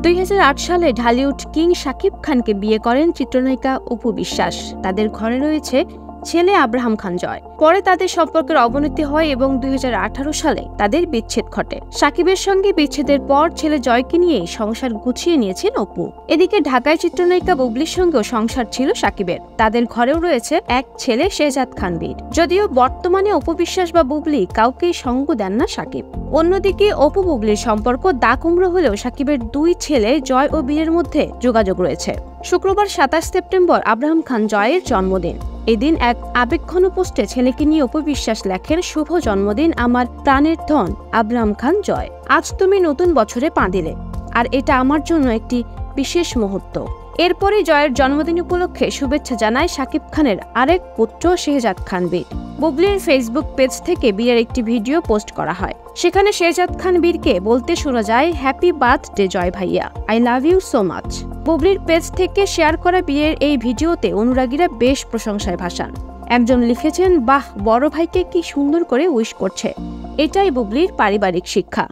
2008 সালে ঢালিউড কিং শাকিব খানকে বিয়ে করেন চিত্রনায়িকা অপু বিশ্বাস। তাদের ঘরে রয়েছে ছেলে আব্রাহাম খান জয়। পরে তাদের সম্পর্কের অবনতি হয় এবং 2018 সালে তাদের বিচ্ছেদ ঘটে। শাকিবের সঙ্গে বিচ্ছেদের পর ছেলে জয়কে নিয়েই সংসার গুছিয়ে নিয়েছেন অপু। এদিকে ঢাকায় চিত্রনায়িকা বুবলির সঙ্গেও সংসার ছিল শাকিবের। তাদের ঘরেও রয়েছে এক ছেলে শেহজাদ খান বীর। যদিও বর্তমানে অপু বিশ্বাস বা বুবলি কাউকেই সঙ্গ দেন না শাকিব। অন্যদিকে অপু বুবলির সম্পর্ক দাকুমড়ো হলেও শাকিবের দুই ছেলে জয় ও বীরের মধ্যে যোগাযোগ রয়েছে। শুক্রবার 27 সেপ্টেম্বর আব্রাহাম খান জয়ের জন্মদিন। এদিন এক আবেগঘন পোস্টে ছেলেকে নিয়ে অপু বিশ্বাস লেখেন, শুভ জন্মদিন আমার প্রাণের ধন আব্রাহাম খান জয়। আজ তুমি নতুন বছরে পা দিলে, আর এটা আমার জন্য একটি বিশেষ মুহূর্ত। এরপরই জয়ের জন্মদিন উপলক্ষে শুভেচ্ছা জানায় শাকিব খানের আরেক পুত্র শেহজাদ খান বীর। বুবলির ফেসবুক পেজ থেকে বিয়ের একটি ভিডিও পোস্ট করা হয়। সেখানে শেহজাদ খান বীরকে বলতে শোনা যায়, হ্যাপি বার্থডে জয় ভাইয়া, I love you so much. বুবলির পেজ থেকে শেয়ার করা বিয়ের এই ভিডিওতে অনুরাগীরা বেশ প্রশংসায় ভাসান। একজন লিখেছেন, বাহ, বড় ভাইকে কি সুন্দর করে উইশ করছে, এটাই বুবলির পারিবারিক শিক্ষা।